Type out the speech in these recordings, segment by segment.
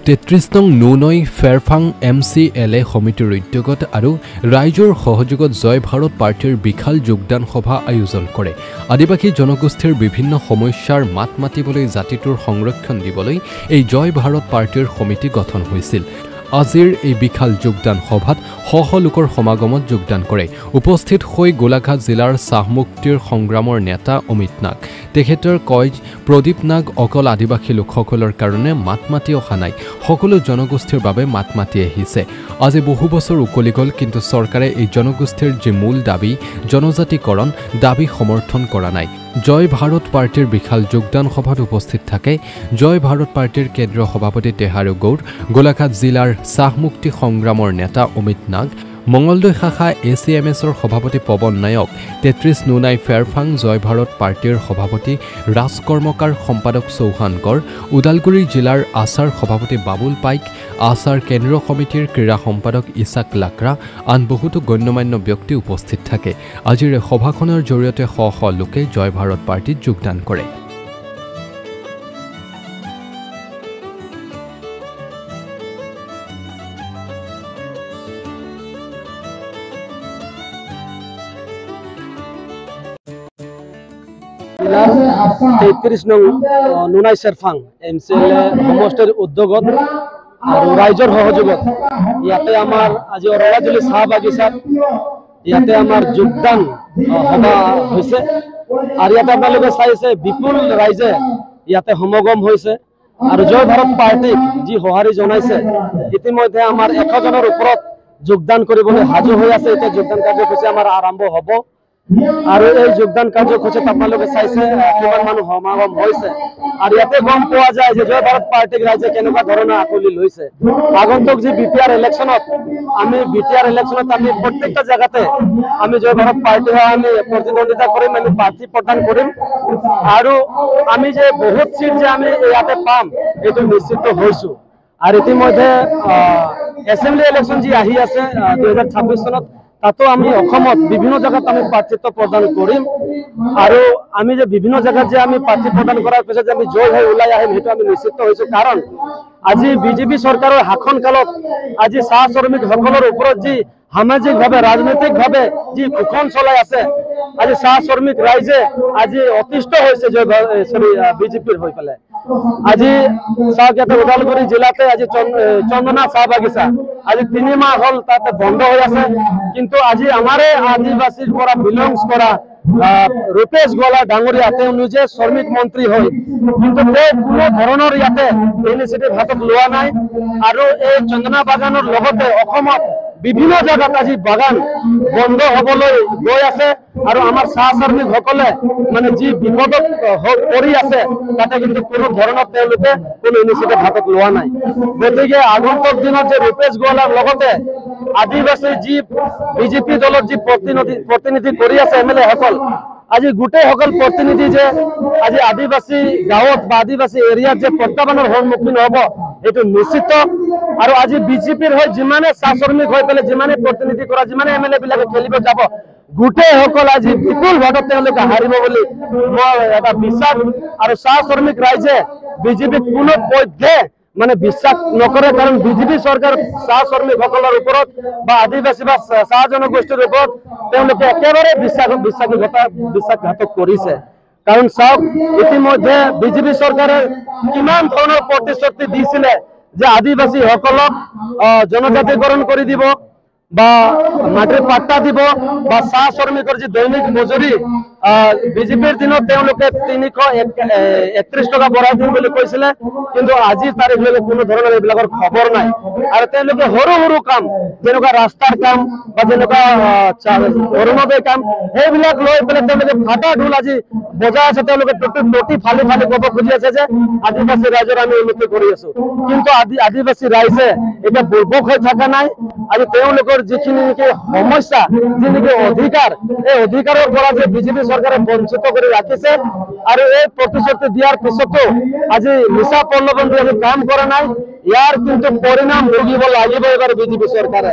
33 নং নুনৈ ফেৰফাং MCLA সমিতিৰ উদ্যোগত আৰু ৰাইজৰ সহযোগত জয় ভাৰত পাৰ্টিৰ বিশাল যোগদান সভা আয়োজন কৰে। আদিবাসী জনগোষ্ঠীৰ বিভিন্ন সমস্যাৰ মাত মাতিবলৈ জাতিটোৰ সংৰক্ষণ দিবলৈ এই জয় ভাৰত পাৰ্টিৰ সমিতি গঠন হৈছিল। আজিৰ এই বিশাল যোগদান সভাত শ লোকৰ সমাগমত যোগদান কৰে। উপস্থিত হৈ গোলাঘাট জিলাৰ চাহমুক্তিৰ সংগ্ৰামৰ নেতা অমিত নাগ। তেখেতৰ কয় প্ৰদীপ নাগ অকল আদিবাসী লোকসকলৰ কাৰণে মাত মাতি অহা নাই, সকলো জনগোষ্ঠীৰ বাবে মাত মাতি আহিছে। আজি বহু বছৰ উকলি গ'ল, কিন্তু চৰকাৰে এই জনগোষ্ঠীৰ যি মূল দাবী জনজাতিকৰণ দাবী সমৰ্থন কৰা নাই। জয় ভাৰত পাৰ্টিৰ বিশাল যোগদান সভাত উপস্থিত থাকে জয় ভাৰত পাৰ্টিৰ কেন্দ্ৰীয় সভাপতি টেহাৰু গৌড়, গোলাঘাট জিলাৰ চাহমুক্তি সংগ্ৰামৰ নেতা অমিত নাগ, মঙলদৈ শাখা ACMSৰ সভাপতি পৱন নায়ক, 33 নুনাই ফেৰফাং জয় ভাৰত পাৰ্টিৰ সভাপতি ৰাজ কৰ্মকাৰ সম্পাদক চৌহান গড়, ওদালগুৰি জিলাৰ আছাৰ সভাপতি বাবুল পাইক, আছাৰ কেন্দ্ৰীয় সমিতিৰ ক্ৰীড়া সম্পাদক ইছাক লাকৰা, আন বহুতো গণ্যমান্য ব্যক্তি উপস্থিত থাকে। আজিৰ এই সভাখনৰ জৰিয়তে শ লোকে জয় ভাৰত পাৰ্টিত যোগদান কৰে। নুনাই ফেৰফাং MCLA সমষ্টিৰ উদ্যোগত আৰু ৰাইজৰ সহযোগত ইয়াতে আমাৰ আজি অৰৰাজুলি চাহ বাগিচাত ইয়াতে আমাৰ যোগদান সভা হৈছে আৰু ইয়াতে আপোনালোকে চাইছে বিপুল ৰাইজে ইয়াতে সমাগম হৈছে আৰু জয় ভাৰত পাৰ্টিক যি সঁহাৰি জনাইছে ইতিমধ্যে আমাৰ 100 জনৰ ওপৰত যোগদান কৰিবলৈ সাজু হৈ আছে। এতিয়া যোগদান কাৰ্যসূচী আমাৰ আৰম্ভ হ'ব আৰু এই যোগদান কাৰ্যসূচীত আপোনালোকে চাইছে কিমান মানুহ সমাগম হৈছে আৰু ইয়াতে গম পোৱা যায় যে জয় ভাৰত পাৰ্টিক ৰাইজে কেনেকুৱা ধৰণৰ আঁকোৱালি লৈছে। আগন্তুক যি BTR ইলেকশ্যনত আমি প্ৰত্যেকটা জেগাতে আমি জয় ভাৰত পাৰ্টি আমি প্ৰতিদ্বন্দ্বিতা কৰিম, আমি প্ৰাৰ্থী প্ৰদান কৰিম আৰু আমি যে বহুত সিট যে আমি ইয়াতে পাম এইটো নিশ্চিত হৈছো। আৰু ইতিমধ্যে এছেম্বলি ইলেকশ্যন যি আহি আছে 2026 চনত তাতো আমি অসমত বিভিন্ন জায়গাত আমি প্ৰাৰ্থিত্ব প্ৰদান কৰিম আৰু আমি যে বিভিন্ন জায়গাত যে আমি প্ৰাৰ্থী প্ৰদান কৰাৰ পিছত যে আমি জয় হৈ ওলাই আহিম সেইটো আমি নিশ্চিত হৈছো। কাৰণ আজি বিজেপি চৰকাৰৰ শাসন কালত আজি চাহ শ্ৰমিকসকলৰ ওপৰত যি সামাজিকভাৱে ৰাজনৈতিকভাৱে যি শোষণ চলাই আছে, আজি চাহ শ্ৰমিক ৰাইজে আজি অতিষ্ঠ হৈছে বিজেপিৰ হৈ পেলাই। আজি চাহকেইটা ওদালগুৰি জিলাতে আজি চন্দনা চাহ বাগিচা আজি 3 মাহ হল তাতে বন্ধ হৈ আছে, কিন্তু আজি আমাৰে আদিবাসীৰ পৰা বিলংস কৰা ৰূপেশ গোৱালা ডাঙৰীয়া তেওঁ নিজে শ্ৰমিক মন্ত্ৰী হয়, কিন্তু তেওঁ কোনো ধৰণৰ ইয়াতে ইনিচিয়েটিভ হাতত লোৱা নাই আৰু এই চন্দনা বাগানৰ লগতে অসমত বিভিন্ন জায়গাত আজি বাগান বন্ধ হবলৈ গৈ আছে আৰু আমাৰ চাহ শ্ৰমিকসকলে মানে যি বিপদত পৰি আছে তাতে কিন্তু কোনো ধৰণৰ তেওঁলোকে কোনো ইনিচিয়েটিভ হাতত লোৱা নাই। গতিকে আগন্তুক দিনত যে ৰূপেশ গোৱালাৰ লগতে আদিবাসী যি বিজেপি দলৰ যি প্ৰতিনিধি কৰি আছে MLA সকল, আজি গোটেইসকল প্ৰতিনিধি যে আজি আদিবাসী গাঁৱত বা আদিবাসী এৰিয়াত যে প্ৰত্যাহ্বানৰ সন্মুখীন হ'ব এইটো নিশ্চিত। আৰু আজি বিজেপিৰ হৈ যিমানে চাহ শ্ৰমিক হৈ পেলাই যিমানে প্ৰতিনিধি কৰা যিমানে MLA বিলাকে খেলিব যাব গোটেইসকল আজি বিপুল ভোটত তেওঁলোকে হাৰিব বুলি মই এটা বিশ্বাস আৰু চাহ শ্ৰমিক ৰাইজে বিজেপিক কোনো পধ্যে মানে বিশ্বাস নকৰে। কাৰণ বিজেপি চৰকাৰ চাহ শ্ৰমিকসকলৰ ওপৰত বা আদিবাসী বা চাহ জনগোষ্ঠীৰ ওপৰত তেওঁলোকে একেবাৰে বিশ্বাসঘাতক কৰিছে। কাৰণ চাওক ইতিমধ্যে বিজেপি চৰকাৰে কিমান ধৰণৰ প্ৰতিশ্ৰুতি দিছিলে যে আদিবাসীসকলক জনজাতিকৰণ কৰি দিব বা মাটিৰ পাট্টা দিব বা চাহ শ্ৰমিকৰ যি দৈনিক মজুৰি বিজেপিৰ দিনত তেওঁলোকে 331 টকা বঢ়াই দিম বুলি কৈছিলে, কিন্তু আজিৰ তাৰিখলৈকে কোনো ধৰণৰ এইবিলাকৰ খবৰ নাই। আৰু তেওঁলোকে সৰু সৰু কাম যেনেকুৱা ৰাস্তাৰ কাম বা যেনেকুৱা অৰুণোদয় কাম সেইবিলাক লৈ পেলাই তেওঁলোকে ফাটা ঢোল আজি বজাই আছে। তেওঁলোকে প্ৰতি ফালি ক'ব খুজি আছে যে আদিবাসী ৰাইজৰ আমি উন্নতি কৰি আছো, কিন্তু আদিবাসী ৰাইজে এতিয়া বুৰ্বক হৈ থকা নাই। আজি তেওঁলোকৰ যিখিনি নেকি সমস্যা যি নেকি অধিকাৰ এই অধিকাৰৰ পৰা যে বিজেপি চৰকাৰে বঞ্চিত কৰি ৰাখিছে আৰু এই প্ৰতিশ্ৰুতি দিয়াৰ পিছতো আজি নিশা প্ৰলোভন দি কাম কৰা নাই, ইয়াৰ কিন্তু পৰিণাম ভুগিব লাগিব এবাৰ বিজেপি চৰকাৰে।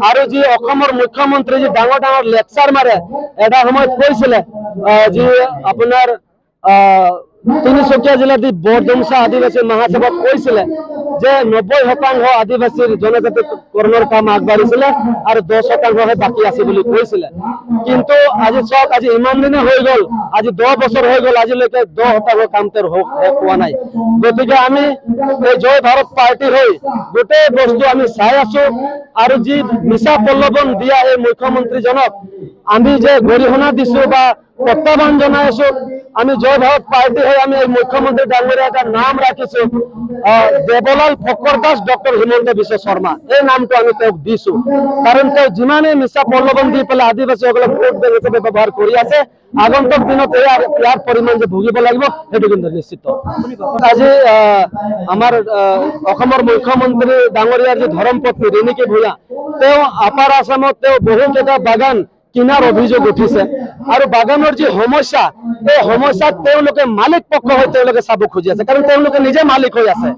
আৰু যি অসমৰ মুখ্যমন্ত্ৰী যি ডাঙৰ লেকচাৰ মাৰে এটা সময়ত কৈছিলে যি আপোনাৰ তিনিচুকীয়া জিলাত বৰডুমচা আদিবাসী মহাসভাত কৈছিলে যে 90% আদিবাসীৰ জনজাতিকৰণৰ কাম আগবাঢ়িছিলে আৰু 10% বাকী আছে বুলি কৈছিলে। কিন্তু আজি চাওক, আজি ইমান দিনে হৈ গ'ল, আজি 10 বছৰ হৈ গ'ল, আজিলৈকে 10% কাম তেওঁৰ হোৱা নাই। গতিকে আমি এই জয় ভাৰত পাৰ্টি হৈ গোটেই বস্তু আমি চাই আছো আৰু যি মিছা প্ৰলোভন দিয়া এই মুখ্যমন্ত্ৰীজনক আমি যে গৰিহণা দিছো বা প্ৰত্যাহ্বান জনাই আছো। আমি জয় ভাৰত পাৰ্টি হৈ আমি এই মুখ্যমন্ত্ৰী ডাঙৰীয়া এটা নাম ৰাখিছো, দেৱলাল ফকৰ দাস ডক্টৰ হিমন্ত বিশ্ব শৰ্মা। এই নামটো আমি তেওঁক দিছো, কাৰণ তেওঁ যিমানেই মিছা প্ৰলোভন দি পেলাই আদিবাসীসকলক ভোট বেংক হিচাপে ব্যৱহাৰ কৰি আছে, আগন্তুক দিনত ইয়াৰ পৰিমাণ যে ভুগিব লাগিব সেইটো কিন্তু নিশ্চিত। আজি আমাৰ অসমৰ মুখ্যমন্ত্ৰী ডাঙৰীয়াৰ যি ধৰ্মপত্নী ৰিণিকী ভূঞা, তেওঁ আপাৰ আসামত তেওঁ বহুকেইটা বাগান কিনাৰ অভিযোগ উঠিছে আৰু বাগানৰ যি সমস্যা, এই সমস্যাত তেওঁলোকে মালিক পক্ষ হৈ তেওঁলোকে চাব খুজি আছে, কাৰণ তেওঁলোকে নিজে মালিক হৈ আছে।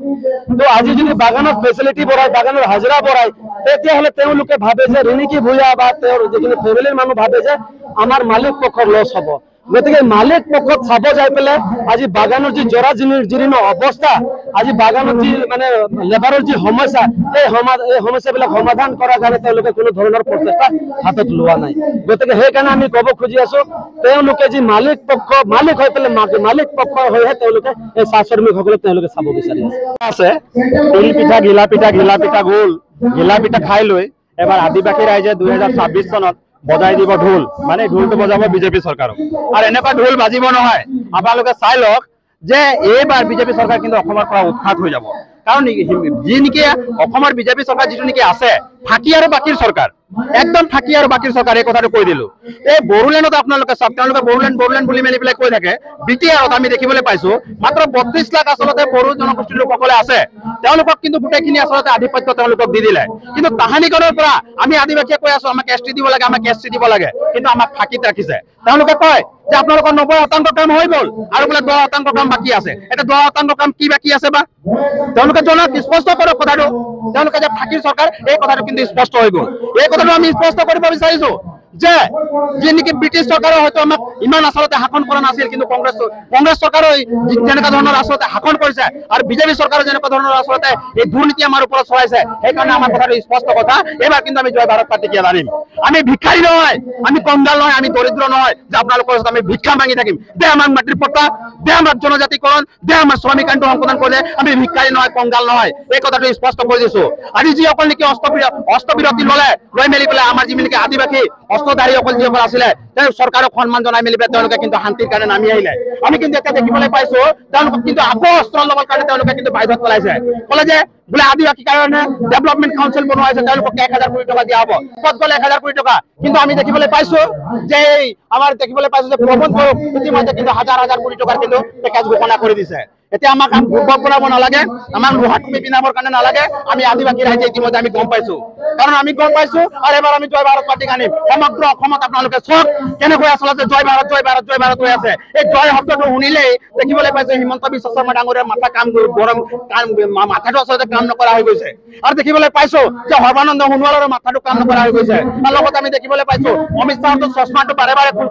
তো আজি যদি বাগানত ফেচিলিটি বঢ়ায়, বাগানৰ হাজিৰা বঢ়ায়, তেতিয়াহ'লে তেওঁলোকে ভাবে যে ৰিণিকী ভূঞা বা তেওঁৰ যিখিনি ফেমিলিৰ মানুহ ভাবে যে আমাৰ মালিক পক্ষৰ লছ হ'ব। গতিকে মালিক পক্ষত চাব যাই পেলাই আজি বাগানৰ যি জৰা জীৰ্ণ অৱস্থা, আজি বাগানৰ যি মানে লেবাৰৰ যি সমস্যা, এই সমস্যাবিলাক সমাধান কৰাৰ কাৰণে তেওঁলোকে কোনো ধৰণৰ প্ৰচেষ্টা হাতত লোৱা নাই। গতিকে সেইকাৰণে আমি ক'ব খুজি আছো, তেওঁলোকে যি মালিক হৈ পেলাই মালিক পক্ষ হৈহে তেওঁলোকে এই চাহ শ্ৰমিকসকলক তেওঁলোকে চাব বিচাৰি আছে। তিল পিঠা, ঘিলা পিঠা গোল, ঘিলা পিঠা খাই লৈ এবাৰ আদিবাসী ৰাইজে 2026 চনত বজাই দিব ঢোল, মানে ঢোলটো বজাব বিজেপি চৰকাৰক। আৰু এনেকুৱা ঢোল বাজিব নহয়, আপোনালোকে চাই লওক যে এইবাৰ বিজেপি চৰকাৰ কিন্তু অসমৰ পৰা উৎখাত হৈ যাব। কাৰণ যি নেকি অসমৰ বিজেপি চৰকাৰ যিটো নেকি আছে, ফাঁকি আৰু বাকীৰ চৰকাৰ, একদম ফাঁকি আৰু বাকীৰ চৰকাৰ, এই কথাটো কৈ দিলো। এই বড়োলেণ্ডত আপোনালোকে চাওক, তেওঁলোকে বড়োলেণ্ড বুলি মেলি পেলাই কৈ থাকে। বিটিআৰত আমি দেখিবলৈ পাইছো মাত্ৰ 32 লাখ আচলতে বড়ো জনগোষ্ঠীৰ লোকসকলে আছে, তেওঁলোকক কিন্তু গোটেইখিনি আচলতে আধিপত্য তেওঁলোকক দি দিলে। কিন্তু তাহানিখনৰ পৰা আমি আদিবাসীয়ে কৈ আছো আমাক এছটি দিব লাগে, আমাক এছটি দিব লাগে, কিন্তু আমাক ফাঁকিত ৰাখিছে। তেওঁলোকে কয় যে আপোনালোকৰ 90% কাম হৈ গ'ল আৰু বোলে 10% কাম বাকী আছে। এটা 10% কাম কি বাকী আছে বা তেওঁলোকে জনাওক, স্পষ্ট কৰক কথাটো। তেওঁলোকে যে ফাঁকিৰ চৰকাৰ, এই কথাটো কিন্তু স্পষ্ট হৈ গ'ল। এই কথাটো আমি স্পষ্ট কৰিব বিচাৰিছো যে যি নেকি ব্ৰিটিছ চৰকাৰে হয়তো আমাক ইমান আচলতে শাসন কৰা নাছিল, কিন্তু কংগ্ৰেছ চৰকাৰে যেনেকুৱা ধৰণৰ আচলতে শাসন কৰিছে আৰু বিজেপি চৰকাৰে যেনেকুৱা ধৰণৰ আচলতে এই দুৰ্নীতি আমাৰ ওপৰত চলাইছে, সেইকাৰণে আমাৰ কথাটো স্পষ্ট কথা। এইবাৰ কিন্তু আমি জয় ভাৰত পাৰ্টীকে জানিম। আমি ভিক্ষাৰী নহয়, আমি কংগাল নহয়, আমি দৰিদ্ৰ নহয় যে আপোনালোকৰ ওচৰত আমি ভিক্ষা মাগি থাকিম। দে আমাক মাটিৰ পট্টা, দে আমাক জনজাতিকৰণ, দে আমাৰ শ্ৰমিক আইনটো সংশোধন কৰিলে আমি ভিক্ষাৰী নহয়, কংগাল নহয়, এই কথাটো স্পষ্ট কৰি দিছো। আজি যিসকল নেকি অস্ত্ৰবিৰতি লৈ মেলি পেলাই আমাৰ যি নেকি আদিবাসী অস্ত্ৰধাৰীসকল যিসকল আছিলে, তেওঁ চৰকাৰক সন্মান জনাই মেলি পেলাই তেওঁলোকে কিন্তু শান্তিৰ কাৰণে নামি আহিলে। আমি কিন্তু এতিয়া দেখিবলৈ পাইছো তেওঁলোকক কিন্তু আকৌ অস্ত্ৰ ল'বৰ কাৰণে তেওঁলোকে কিন্তু বাধ্যত পেলাইছে। ক'লে যে বোলে আদিবাসীৰ কাৰণে ডেভেলপমেণ্ট কাউন্সিল বনোৱা হৈছে, তেওঁলোকক 1000 কোটি টকা দিয়া হ'ব। ক'ত গ'ল 1000 কোটি টকা? কিন্তু আমি দেখিবলৈ পাইছো যে আমাৰ দেখিবলৈ পাইছো যে প্ৰবন্ধ ইতিমধ্যে কিন্তু হাজাৰ কোটি টকাৰ কিন্তু পেকেজ ঘোষণা কৰি দিছে। এতিয়া আমাক ভূগোল কৰাব নালাগে, আমাক লোহা টুপি পিন্ধাবৰ কাৰণে নালাগে। আমি আদিবাসী ৰাইজে ইতিমধ্যে আমি গম পাইছো, কাৰণ আমি গম পাইছো। আৰু এবাৰ আমি জয় ভাৰত পাৰ্টীক আনিম। সমগ্ৰ অসমত আপোনালোকে চাওক কেনেকৈ আচলতে জয় ভাৰত হৈ আছে। এই জয় শব্দটো শুনিলেই দেখিবলৈ পাইছো হিমন্ত বিশ্ব শৰ্মা ডাঙৰীয়াৰ মাথাটো আচলতে কাম নকৰা হৈ গৈছে। আৰু দেখিবলৈ পাইছো যে সৰ্বানন্দ সোণোৱালৰ মাথাটো কাম নকৰা হৈ গৈছে। আৰু লগতে আমি দেখিবলৈ পাইছো অমিত শ্বাহৰ চশমাটো বাৰে খোল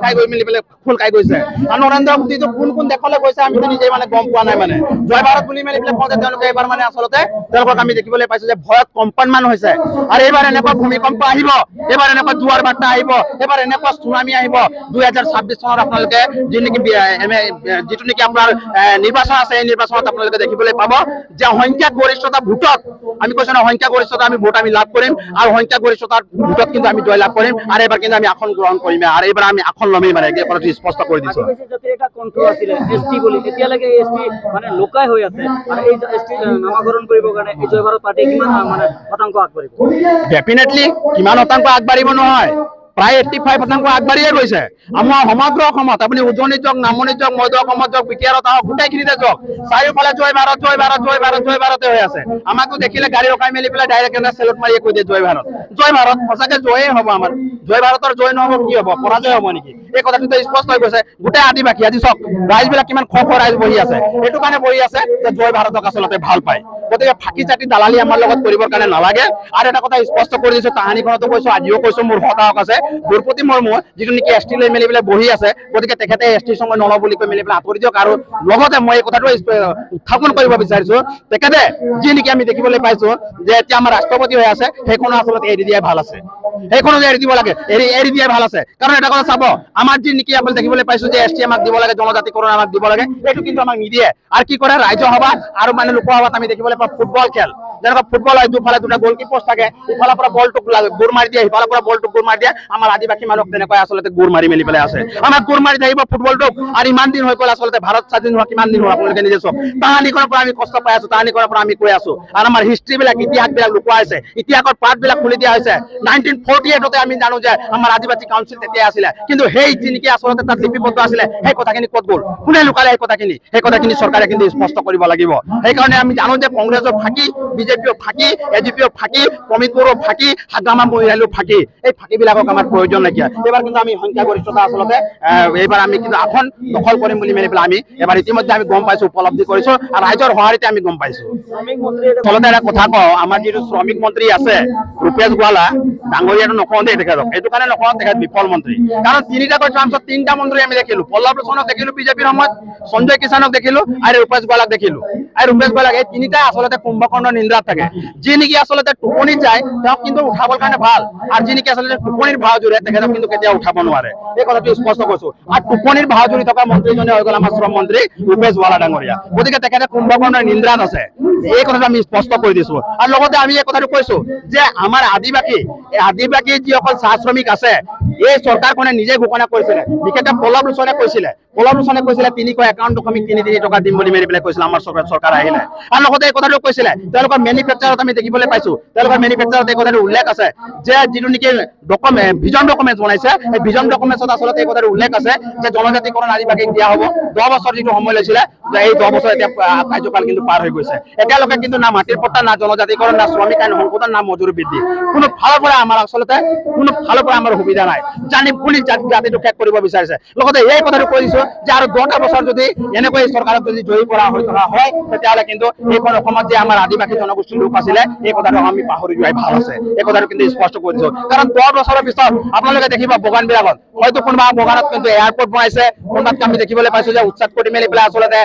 খাই গৈছে। আৰু নৰেন্দ্ৰ মোদীটো কোন দেশলৈ গৈছে আমি নিজে মানে গম পোৱা নাই। মানে জয় ভাৰত বুলি মেলি পেলাই কওঁতে তেওঁলোকে এইবাৰ মানে আচলতে তেওঁলোকক আমি দেখিবলৈ পাইছো যে ভয়ত কম্পনমান হৈছে। আৰু এইবাৰ এনেকুৱা ভূমিকম্প আহিব, এইবাৰ এনেকুৱা জোৱাৰ বাৰ্তা আহিব, এইবাৰ এনেকুৱা চুনামি আহিব। 2026 চনত আপোনালোকে যিটো নেকি আপোনাৰ নিৰ্বাচন আছে, এই নিৰ্বাচনত আপোনালোকে দেখিবলৈ পাব যে সংখ্যা গৰিষ্ঠতা ভোটত, আমি কৈছো না সংখ্যা গৰিষ্ঠতা আমি ভোট আমি লাভ কৰিম, আৰু সংখ্যা গৰিষ্ঠতাৰ ভোটত কিন্তু আমি জয় লাভ কৰিম। আৰু এইবাৰ কিন্তু আমি আসন গ্ৰহণ কৰিম, আৰু এইবাৰ আমি আসন ল'মেই। মানে এই কথাটো স্পষ্ট কৰি দিছো। এটা কণ্ঠৰ আছিলে এছটি বুলি, এতিয়ালৈকে এছটি মানে লুকাই হৈ আছে। আৰু এই এছটি নামাকৰণ কৰিবৰ কাৰণে এই জয় ভাৰত পাৰ্টি কিমান মানে শতাংশ আগবাঢ়িব? ডেফিনেটলি কিমান শতাংশ আগবাঢ়িব নহয়, প্ৰায় 85% আগবাঢ়িয়ে গৈছে। আমাৰ সমগ্ৰ অসমত আপুনি উজনিত যাওক, নামনিত যাওক, মধ্য অসমত যাওক, বিটিআৰত আহক, গোটেইখিনিতে যাওক, চাৰিওফালে জয় ভাৰতে হৈ আছে। আমাকতো দেখিলে গাড়ী ৰখাই মেলি পেলাই ডাইৰেক্ট এটা চেলুট মাৰিয়ে কৈ দিয়ে জয় ভাৰত। সঁচাকে জয়ে হ'ব আমাৰ। জয় ভাৰতৰ জয় নহ'ব কি হ'ব? পৰাজয় হ'ব নেকি? এই কথাটো স্পষ্ট হৈ গৈছে গোটেই আদিবাসী আজি চাওক ৰাইজবিলাক কিমান খ ৰাইজ বহি আছে এইটো কাৰণে বহি আছে যে জয় ভাৰতক আচলতে ভাল পায় গতিকে ফাঁকি চাকি দালালি আমাৰ লগত কৰিবৰ কাৰণে নালাগে আৰু এটা কথা স্পষ্ট কৰি দিছো কাহিনীখনতো কৈছো আজিও কৈছো মোৰ হতাশক আছে দ্ৰৌপদী মুৰ্মু যিটো নেকি এছ টি লৈ মেলি পেলাই বহি আছে গতিকে তেখেতে এছ টিৰ সংগ নলওঁ বুলি কৈ মেলি পেলাই আঁতৰি দিয়ক আৰু লগতে মই এই কথাটো উত্থাপন কৰিব বিচাৰিছো তেখেতে যি নেকি আমি দেখিবলৈ পাইছো যে এতিয়া আমাৰ ৰাষ্ট্ৰপতি হৈ আছে সেইখনো আচলতে এৰি দিয়াই ভাল আছে সেইখনো যে এৰি দিব লাগে এৰি দিয়াই ভাল আছে কাৰণ এটা কথা চাব আমাৰ যি নেকি আমি দেখিবলৈ পাইছো যে এছ টি আমাক দিব লাগে জনজাতিকৰণ আমাক দিব লাগে এইটো কিন্তু আমাক নিদিয়ে আৰু কি কৰে ৰাজ্য সভা আৰু মানে লোকসভাত আমি দেখিবলৈ পাওঁ ফুটবল খেল যেনেকুৱা ফুটবল হয় দুফালে দুটা গলকিপাৰ থাকে ইফালৰ পৰা বলটোক গোৰ মাৰি দিয়ে সিফালৰ পৰা বলটোক গোৰ মাৰি দিয়ে আমাৰ আদিবাসী মানুহক তেনেকৈ আচলতে গোৰ মাৰি মেলি পেলাই আছে আমাক গোৰ মাৰি থাকিব ফুটবলটোক আৰু ইমান দিন হৈ গ'ল আচলতে ভাৰত স্বাধীন হোৱা কিমান দিন হ'ল আপোনালোকে নিজে চাওক তাহানিখনৰ পৰা আমি কষ্ট পাই আছো তাহানিখনৰ পৰা আমি কৈ আছো আৰু আমাৰ হিষ্ট্ৰীবিলাক ইতিহাসবিলাক লুকুৱাই আছে ইতিহাসৰ পাঠবিলাক খুলি দিয়া হৈছে 1948তে আমি জানো যে আমাৰ আদিবাসী কাউন্সিল তেতিয়া আছিলে কিন্তু সেই যি নেকি আচলতে তাত লিপিবদ্ধ আছিলে সেই কথাখিনি ক'ত গ'ল কোনে লুকালে সেই কথাখিনি চৰকাৰে কিন্তু স্পষ্ট কৰিব লাগিব সেইকাৰণে আমি জানো যে কংগ্ৰেছৰ ফাঁকি বিজেপিও ফাঁকি এজিপিও ফাঁকি প্ৰমিতপুৰো ফাঁকি হাগ্ৰামা মহিলাইও ফাঁকি এই ফাঁকিবিলাকক আমাৰ প্ৰয়োজন নাইকিয়া এইবাৰ কিন্তু আমি সংখ্যাগৰিষ্ঠতা আচলতে এইবাৰ আমি কিন্তু আসন দখল কৰিম বুলি মেলি পেলাই আমি এবাৰ ইতিমধ্যে আমি গম পাইছো উপলব্ধি কৰিছো আৰু ৰাইজৰ সঁহাৰিতে আমি গম পাইছো আচলতে এটা কথা কওঁ আমাৰ যিটো শ্ৰমিক মন্ত্ৰী আছে ৰূপেশ গোৱালা ডাঙৰীয়াটো নকওঁ দেই তেখেতক এইটো কাৰণে নকওঁ তেখেত বিফল মন্ত্ৰী কাৰণ তিনিটাকৈ ট্ৰামছত তিনিটা মন্ত্ৰী আমি দেখিলো পল্লৱ লোচনক দেখিলো বিজেপিৰ সময়ত সঞ্জয় কিষাণক দেখিলো আৰু ৰূপেশ গোৱালাক দেখিলো আৰু ৰূপেশ গোৱালাক এই তিনিটাই আচলতে কুম্ভকৰ্ণৰ নিন্দাত থাকে যি নেকি আচলতে টোপনিত যায় তেওঁক কিন্তু উঠাবৰ কাৰণে ভাল আৰু যি নেকি আচলতে টোপনিৰ ভাও জুৰে তেখেতক কিন্তু কেতিয়াও উঠাব নোৱাৰে এই কথাটো স্পষ্ট কৈছো আৰু টোপনিৰ ভাও জুৰি থকা মন্ত্ৰীজনে হৈ গ'ল আমাৰ শ্ৰম মন্ত্ৰী ৰূপেশ গোৱালা ডাঙৰীয়া গতিকে তেখেতে কুম্ভকৰ্ণৰ নিন্দাত আছে এই কথাটো আমি স্পষ্ট কৰি দিছো আৰু লগতে আমি এই কথাটো কৈছো যে আমাৰ আদিবাসী যিসকল চাহ শ্ৰমিক আছে এই চৰকাৰখনে নিজে ঘোষণা কৰিছিলে বিশেষকৈ পল্লৱ লোচনে কৈছিলে 3.53 টকা দিম বুলি মেলি পেলাই কৈছিলে আমাৰ চৰকাৰ আহিলে আৰু লগতে এই কথাটো কৈছিলে তেওঁলোকৰ মেনিফেকচাৰত আমি দেখিবলৈ পাইছো তেওঁলোকৰ মেনিফেকচাৰত এই কথাটো উল্লেখ আছে যে যিটো নেকি ভিজন ডকুমেণ্ট বনাইছে এই ভিজন ডকুমেণ্টত আচলতে এই কথাটো উল্লেখ আছে যে জনজাতিকৰণ আদিবাসীক দিয়া হ'ব 10 বছৰ যিটো সময় লৈছিলে এই 10 বছৰ এতিয়া কাৰ্যকাল কিন্তু পাৰ হৈ গৈছে এতিয়ালৈকে কিন্তু না মাটিৰ পট্টা না জনজাতিকৰণ না শ্ৰমিক আইন সংশোধন না মজুৰি বৃদ্ধি কোনো ফালৰ পৰা আমাৰ আচলতে কোনো ফালৰ পৰা আমাৰ সুবিধা নাই জানি পুলি জাতিটো শেষ কৰিব বিচাৰিছে লগতে এই কথাটো কৈ দিছো যে আৰু 10টা বছৰ যদি এনেকৈ চৰকাৰক যদি জয়ী কৰা হৈ থকা হয় তেতিয়াহ'লে কিন্তু এইখন অসমত যে আমাৰ আদিবাসী জনগোষ্ঠীৰ লোক আছিলে এই কথাটো আমি পাহৰি যোৱাই ভাল আছে এই কথাটো কিন্তু স্পষ্ট কৰি দিছো কাৰণ 10 বছৰৰ পিছত আপোনালোকে দেখিব বগানবিলাকত হয়তো কোনোবা বগানত কিন্তু এয়াৰপৰ্ট বনাইছে কোনোবাত আমি দেখিবলৈ পাইছো যে উচ্চাত কৰি মেলি পেলাই আচলতে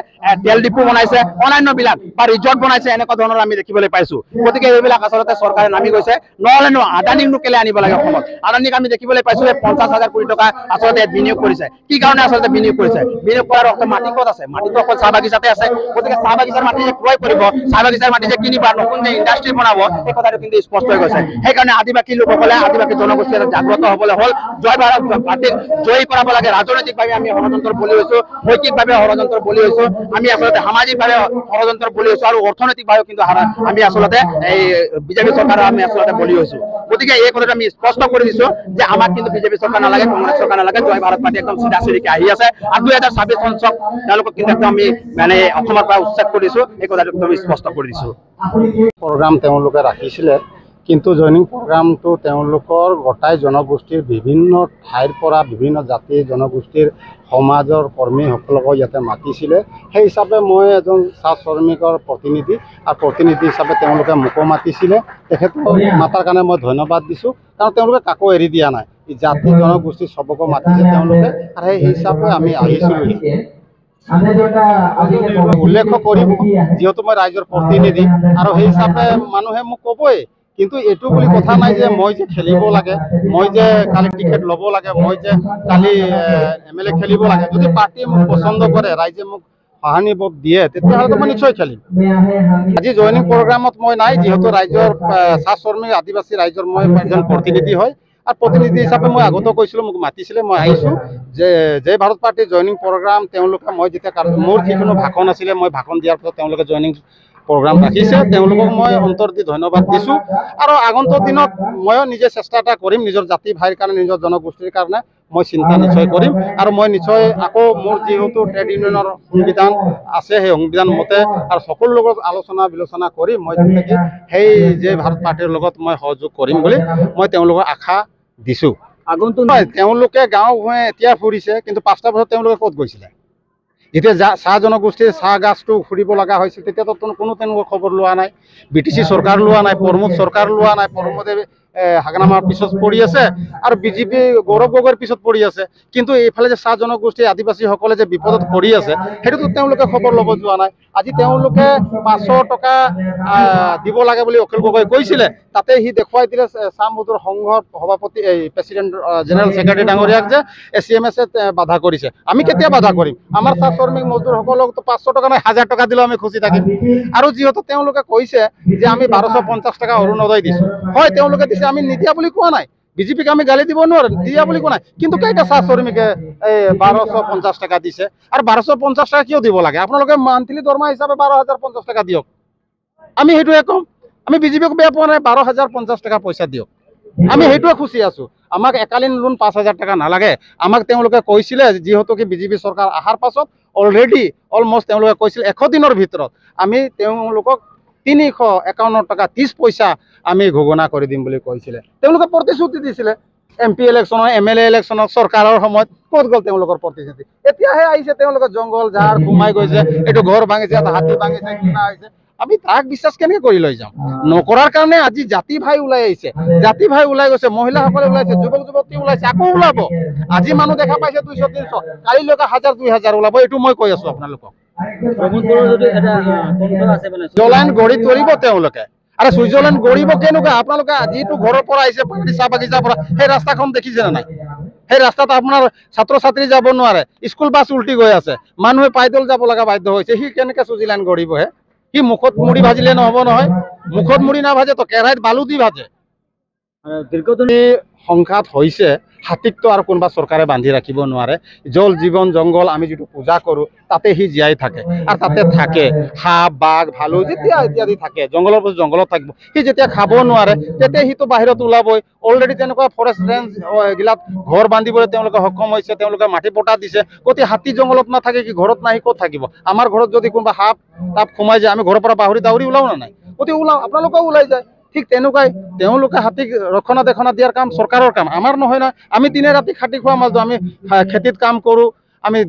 তেল ডিপু বনাইছে অন্যান্য বিলাক বা ৰিজৰ্ট বনাইছে এনেকুৱা ধৰণৰ আমি দেখিবলৈ পাইছো গতিকে এইবিলাক আচলতে চৰকাৰে নামি গৈছে নহ'লেনো আদানীকনো কেলে আনিব লাগে অসমত আদানীক আমি দেখিবলৈ পাইছো যে 50,000 কোটি টকা আচলতে বিনিয়োগ কৰিছে কি কাৰণে আচলতে বিনিয়োগ কৰিছে বিনিয়োগ কৰাৰ অৰ্থ মাটি ক'ত আছে মাটিটো অকল চাহ বাগিচাতে আছে গতিকে চাহ বাগিচাৰ মাটি যে ক্ৰয় কৰিব চাহ বাগিচাৰ মাটি যে কিনিব নতুন যে ইণ্ডাষ্ট্ৰী বনাব এই কথাটো কিন্তু স্পষ্ট হৈ গৈছে সেইকাৰণে আদিবাসী লোকসকলে আদিবাসী জনগোষ্ঠী জাগ্ৰত হ'বলৈ হ'ল জয় ভাৰত পাৰ্টিক জয়ী কৰাব লাগে ৰাজনৈতিকভাৱে আমি ষড়যন্ত্ৰৰ বলি হৈছো নৈতিকভাৱে ষড়যন্ত্ৰৰ বলি হৈছো আমি আচলতে সামাজিকভাৱে ষড়যন্ত্ৰৰ বলি হৈছো আৰু অৰ্থনৈতিকভাৱেও কিন্তু আমি আচলতে এই বিজেপি চৰকাৰৰ আমি আচলতে বলি হৈছো গতিকে এই কথাটো আমি স্পষ্ট কৰি দিছো যে আমাক কিন্তু বিজেপি চৰকাৰ নালাগে কংগ্ৰেছ চৰকাৰ নালাগে জয় ভাৰত পাৰ্টি একদম চিধা চিধিকে আহি আছে আৰু 2026 চন তেওঁলোকক কিন্তু একদম আমি মানে অসমৰ পৰা উচ্ছেদ কৰি দিছো এই কথাটো একদম স্পষ্ট কৰি দিছো প্ৰগ্ৰাম তেওঁলোকে ৰাখিছিলে কিন্তু জইনিং প্ৰগ্ৰামটো তেওঁলোকৰ গোটাই জনগোষ্ঠীৰ বিভিন্ন ঠাইৰ পৰা বিভিন্ন জাতি জনগোষ্ঠীৰ সমাজৰ কৰ্মীসকলক ইয়াতে মাতিছিলে সেই হিচাপে মই এজন চাহ শ্ৰমিকৰ প্ৰতিনিধি আৰু প্ৰতিনিধি হিচাপে তেওঁলোকে মোকো মাতিছিলে তেখেতক মাতাৰ কাৰণে মই ধন্যবাদ দিছোঁ কাৰণ তেওঁলোকে কাকো এৰি দিয়া নাই জাতি জনগোষ্ঠী চবকো মাতিছে তেওঁলোকে আৰু সেই হিচাপে আমি আহিছিলোঁ উল্লেখ কৰিম যিহেতু মই ৰাইজৰ প্ৰতিনিধি আৰু সেই হিচাপে মানুহে মোক ক'বই কিন্তু এইটো বুলি কথা নাই যে মই যে খেলিব লাগে মই যে কালি টিকেট ল'ব লাগে মই যে কালি MLA খেলিব লাগে যদি পাৰ্টিয়ে মোক পচন্দ কৰে ৰাইজে মোক সহানুভূতি দিয়ে তেতিয়াহ'লে মই নিশ্চয় খেলিম আজি জইনিং প্ৰগ্ৰামত মই নাই যিহেতু ৰাইজৰ চাহ শ্ৰমিক আদিবাসী ৰাইজৰ মই এজন প্ৰতিনিধি হয় আৰু প্ৰতিনিধি হিচাপে মই আগতেও কৈছিলোঁ মোক মাতিছিলে মই আহিছোঁ যে জয় ভাৰত পাৰ্টিৰ জইনিং প্ৰগ্ৰাম তেওঁলোকে মই যেতিয়া মোৰ যিকোনো ভাষণ আছিলে মই ভাষণ দিয়াৰ পিছত তেওঁলোকে জইনিং প্ৰগ্ৰাম ৰাখিছে তেওঁলোকক মই অন্তৰ দি ধন্যবাদ দিছোঁ আৰু আগন্তুক দিনত ময়ো নিজে চেষ্টা এটা কৰিম নিজৰ জাতি ভাইৰ কাৰণে নিজৰ জনগোষ্ঠীৰ কাৰণে মই চিন্তা নিশ্চয় কৰিম আৰু মই নিশ্চয় আকৌ মোৰ যিহেতু ট্ৰেড ইউনিয়নৰ সংবিধান আছে সেই সংবিধান মতে আৰু সকলো লগত আলোচনা বিলোচনা কৰি মই সেই যে ভাৰত পাৰ্টিৰ লগত মই সহযোগ কৰিম বুলি মই তেওঁলোকক আশা দিছোঁ। আগন্তুক তেওঁলোকে গাঁও ভূঞে এতিয়া ফুৰিছে, কিন্তু 5টা বছৰত তেওঁলোকে ক'ত গৈছিলে? যেতিয়া চাহ জনগোষ্ঠীৰ চাহ গাছটো ফুৰিব লগা হৈছিল তেতিয়াতো কোনো তেওঁলোকৰ খবৰ লোৱা নাই। BTC চৰকাৰ লোৱা নাই, প্ৰমোদ চৰকাৰ লোৱা নাই। প্ৰমোদে হাগনামাৰ পিছত পৰি আছে আৰু বিজেপি গৌৰৱ গগৈৰ পিছত পৰি আছে। কিন্তু এইফালে যে চাহ জনগোষ্ঠী আদিবাসীসকলে যে বিপদত পৰি আছে সেইটোতো তেওঁলোকে খবৰ ল'ব যোৱা নাই। আজি তেওঁলোকে 500 টকা দিব লাগে বুলি অখিল গগৈ কৈছিলে, তাতে সি দেখুৱাই দিলে চাহ মজদুৰ সংঘৰ সভাপতি প্ৰেচিডেণ্ট জেনেৰেল ছেক্ৰেটাৰী ডাঙৰীয়াক যে ACMS বাধা কৰিছে। আমি কেতিয়া বাধা কৰিম? আমাৰ চাহ শ্ৰমিক মজদুৰসকলকতো 500 টকা নহয় 1000 টকা দিলেও আমি খুচি থাকিম। আৰু যিহেতু তেওঁলোকে কৈছে যে আমি 1250 টকা অৰুণোদয় দিছোঁ, হয় তেওঁলোকে দিছে, আমি নিদিয়া বুলি কোৱা নাই। বিজেপিক আমি গালি দিব নোৱাৰো, দিয়া বুলি কোৱা নাই। কিন্তু কেইটা চাহ শ্ৰমিকে 1250 টকা দিছে? আৰু 1250 টকা কিয় দিব লাগে? আপোনালোকে মান্থলি দৰমহা হিচাপে 12050 টকা দিয়ক। আমি সেইটোৱে ক'ম। আমি বিজেপিক বেয়া পোৱা নাই, 12050 টকা পইচা দিয়ক। আমি সেইটোৱে খুচি আছো। আমাক একালীন লোন 5000 টকা নালাগে। আমাক তেওঁলোকে কৈছিলে, যিহেতু কি বিজেপি চৰকাৰ অহাৰ পাছত অলৰেডি অলমষ্ট তেওঁলোকে কৈছিল 100 দিনৰ ভিতৰত আমি তেওঁলোকক 351 টকা 30 পইচা আমি ঘোষণা কৰি দিম বুলি কৈছিলে। তেওঁলোকে প্ৰতিশ্ৰুতি দিছিলে। MP ইলেকশ্যনৰ, MLA ইলেকশ্যনৰ চৰকাৰৰ সময়ত ক'ত গ'ল তেওঁলোকৰ প্ৰতিশ্ৰুতি? এতিয়াহে আহিছে তেওঁলোকে জংঘল ঝাৰ সোমাই গৈছে, এইটো ঘৰ ভাঙিছে, এটা হাতী ভাঙিছে, কিনা হৈছে। আমি তাক বিশ্বাস কেনেকে কৰি লৈ যাম? নকৰাৰ কাৰণে আজি জাতি ভাই ওলাই আহিছে, জাতি ভাই ওলাই গৈছে, মহিলাসকলে ওলাইছে, যুৱক যুৱতী ওলাইছে, আকৌ ওলাব। আজি মানুহ দেখা পাইছে 200-300, কালিলৈকে 1000-2000 ওলাব। এইটো মই কৈ আছো আপোনালোকক। ছুইজাৰলেণ্ড গঢ়ি তুলিব তেওঁলোকে। আৰু ছুইজাৰলেণ্ড গঢ়িব কেনেকুৱা? আপোনালোকে যিটো ঘৰৰ পৰা আহিছে চাহ বাগিচাৰ পৰা, সেই ৰাস্তাখন দেখিছে নে নাই? সেই ৰাস্তাত আপোনাৰ ছাত্ৰ ছাত্ৰী যাব নোৱাৰে, স্কুল বাছ উল্টি গৈ আছে, মানুহে পাইদল যাব লগা বাধ্য হৈছে। সি কেনেকে ছুইজাৰলেণ্ড গঢ়িব? হে, সি মুখত মুড়ি ভাজিলে নহ'ব নহয়। মুখত মুড়ি নাভাজে তো কেৰাহীত বালু দি ভাজে। দীৰ্ঘদিন সংঘাত হৈছে, হাতীকতো আৰু কোনোবা চৰকাৰে বান্ধি ৰাখিব নোৱাৰে। জল জীৱন জংঘল আমি যিটো পূজা কৰোঁ তাতে সি জীয়াই থাকে, আৰু তাতে থাকে সাপ বাঘ ভালু যেতিয়া ইত্যাদি থাকে। জংঘলৰ বস্তু জংঘলত থাকিব। সি যেতিয়া খাব নোৱাৰে তেতিয়া সিটো বাহিৰত ওলাবই। অলৰেডি তেনেকুৱা ফৰেষ্ট ৰেঞ্জ এইগিলাক ঘৰ বান্ধিবলৈ তেওঁলোকে সক্ষম হৈছে, তেওঁলোকে মাটি পটা দিছে। গতিকে হাতী জংঘলত নাথাকে কি ঘৰত নাহি ক'ত থাকিব? আমাৰ ঘৰত যদি কোনোবা সাপ তাপ সোমাই যায় আমি ঘৰৰ পৰা বাহৰি দাউৰি ওলাও নে নাই? গতিকে ওলাও, আপোনালোকেও ওলাই যায়। ঠিক তেনেকুৱাই তেওঁলোকে হাতীক ৰক্ষণাবেক্ষণ দিয়াৰ কাম চৰকাৰৰ কাম, আমাৰ নহয় নহয়। আমি দিনে ৰাতি খাটি খোৱা মাজত আমি খেতিত কাম কৰোঁ, আমি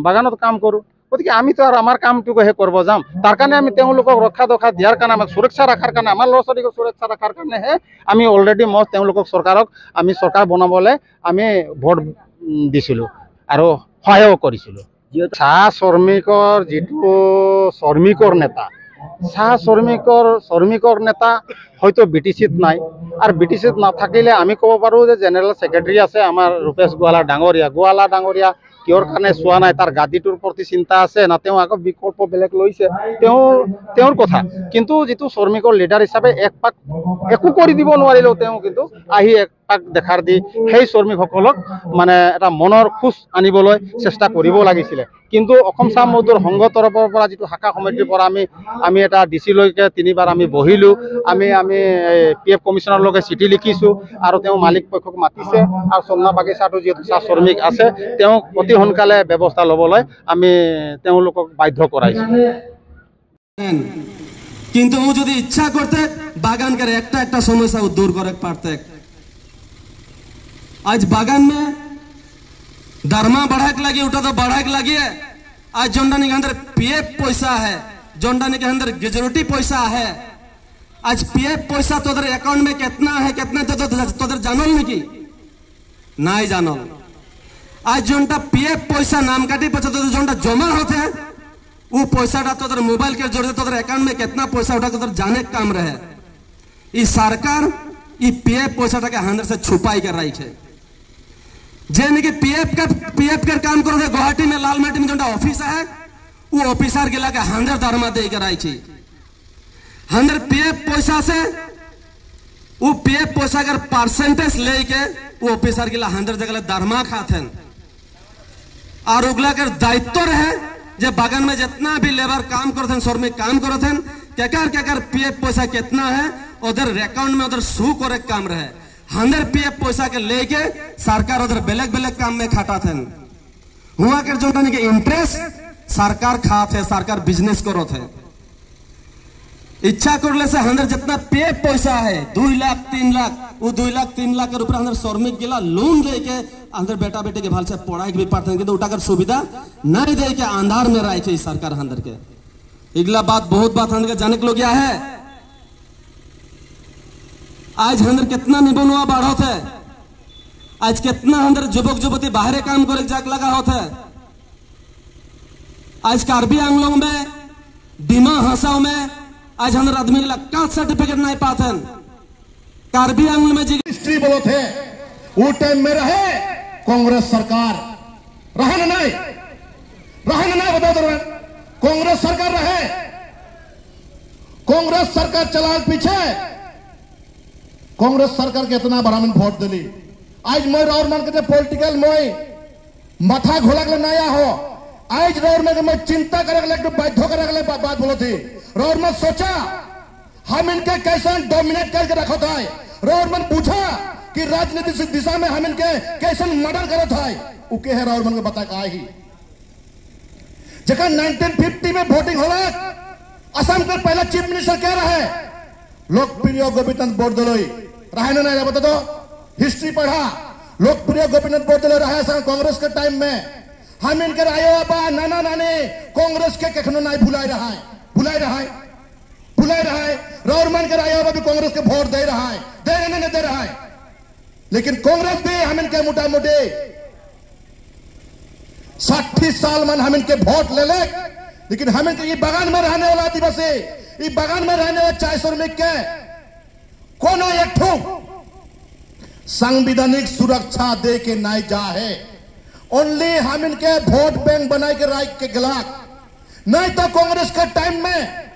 বাগানত কাম কৰোঁ। গতিকে আমিতো আৰু আমাৰ কামটোকে কৰিব যাম? তাৰ কাৰণে আমি তেওঁলোকক ৰক্ষা দিয়াৰ কাৰণে, আমাক সুৰক্ষা ৰখাৰ কাৰণে, আমাৰ ল'ৰা ছোৱালীক সুৰক্ষা ৰখাৰ কাৰণেহে আমি অলৰেডি তেওঁলোকক চৰকাৰক আমি চৰকাৰ বনাবলৈ আমি ভোট দিছিলোঁ আৰু সহায়ো কৰিছিলোঁ। চাহ শ্ৰমিকৰ যিটো শ্ৰমিকৰ নেতা, চাহ শ্ৰমিকৰ নেতা হয়তো BTCত নাই। আৰু BTCত নাথাকিলে আমি ক'ব পাৰোঁ যে জেনেৰেল ছেক্ৰেটাৰী আছে আমাৰ ৰূপেশ গোৱালা ডাঙৰীয়া। গোৱালা ডাঙৰীয়া কিহৰ কাৰণে চোৱা নাই? তাৰ গাদীটোৰ প্ৰতি চিন্তা আছে না তেওঁ আকৌ বিকল্প বেলেগ লৈছে? তেওঁৰ কথা। কিন্তু যিটো শ্ৰমিকৰ লিডাৰ হিচাপে এক পাক একো কৰি দিব নোৱাৰিলেও তেওঁ কিন্তু আহি এক পাক দেখাৰ দি সেই শ্ৰমিকসকলক মানে এটা মনৰ খোজ আনিবলৈ চেষ্টা কৰিব লাগিছিলে। কিন্তু অসম চাহ মজদুৰ সংঘৰ তৰফৰ পৰা যিটো শাখা সমিতিৰ পৰা আমি এটা DC লৈকে 3বাৰ আমি বহিলোঁ। আমি PF কমিশ্যনাৰলৈকে চিঠি লিখিছোঁ আৰু তেওঁ মালিক পক্ষক মাতিছে। আৰু চন্না বাগিচাটো যিহেতু চাহ শ্ৰমিক আছে তেওঁক অতি সোনকালে ব্যৱস্থা ল'বলৈ আমি তেওঁলোকক বাধ্য কৰাইছোঁ। কিন্তু ও যদি ইচ্ছা করতে বাগানকে একটা একটা সমস্যা दूर করে পারতে। आज बागान में दरमा बढ़ाक लगी उठा तो बढ़ाक लगी है। आज जोंडानी के अंदर PF पैसा है, जोंडानी के अंदर ग्रेजुएटी पैसा है। आज PF पैसा तोदर अकाउंट में कितना है, कितना तोदर जानल नहीं नहीं जानल। आज जोंटा PF पैसा नाम काटी पैसा तोदर जोंटा जमा होते हैं वो पैसा तोदर मोबाइल के जोड़े तोदर अकाउंट में कितना पैसा उठा तोदर जाने का काम रहे। ये सरकार ये PF पैसा के अंदर से छुपाई कर रही है। जेने के PF का काम करो थे गुवाहाटी में लाल माटी में जो ऑफिस है वो ऑफिसर के लगे 100 दरमा दे कर आई थी। 100 PF पैसा से वो PF पैसा अगर परसेंटेज लेके वो ऑफिसर के 100 जगह दरमा खाते और उगला कर दायित्व रहे जे बागान में जितना भी लेबर काम करते हैं श्रमिक काम करते हैं क्या PF पैसा कितना है उधर अकाउंट में उधर शू करे काम रहे। 100 PF पैसा के लेके सरकार उधर बेलग काम में खाता थे। हुआ कर जो के इंटरेस्ट सरकार खाते, सरकार बिजनेस करो थे। इच्छा करले से हमारे जितना पे पैसा है 2 लाख 3 लाख वो 2 लाख 3 लाख के ऊपर हमारे श्रमिक गिला लोन दे के अंदर बेटा बेटे के भाल से पढ़ाई के भी पार्थ के उठाकर सुविधा नहीं दे के अंधार में रहे के सरकार अंदर के इगला बात बहुत बात अंदर जाने के लोग क्या है आज अंदर कितना निबनुआ बढ़त है आज कितना अंदर युवक युवती बाहर काम करे जाके लगा होता है आज कार्बी आंगलों में डिमा हंसाओं में आज हमारे आदमी के कास्ट सर्टिफिकेट नहीं पाते कार्बी आंगल में जी हिस्ट्री बोलो थे वो टाइम में रहे कांग्रेस सरकार रहे नहीं बता दो कांग्रेस सरकार रहे कांग्रेस सरकार चला पीछे कांग्रेस सरकार के इतना बड़ा में वोट दिली आज मैं और मान के पॉलिटिकल मैं माथा घोला के नया हो आज रौर में मैं चिंता करे बाध्य करे बात बोलो थी रौर में सोचा हम इनके कैसे डोमिनेट करके रखा था रौर में पूछा कि राजनीति दिशा में हम इनके कैसे मर्डर करा था उके है रौर मन के बता का ही जगह 1950 में वोटिंग होला असम के पहला चीफ मिनिस्टर क्या रहे लोकप्रिय गोपीनाथ बोरदोलोई रहे ना बता दो हिस्ट्री पढ़ा लोकप्रिय गोपीनाथ बोरदोलोई रहे कांग्रेस के टाइम में हम इनके आयो बा नाना नानी कांग्रेस के कखनो नहीं भुलाए रहा है रौर मान कर आयो बा भी कांग्रेस के वोट दे रहा है दे रहा है लेकिन कांग्रेस भी हम इनके मोटा मोटे 60 साल मन हम इनके वोट ले लेकिन हम इनके ये बगान में रहने वाला आदिवासी ये बगान में रहने वाला 400 श्रमिक के कोनो एक संवैधानिक सुरक्षा दे के नहीं जा है ओनली हम इनके वोट बैंक बनाए के राइट के गिलाफ नहीं तो कांग्रेस के टाइम में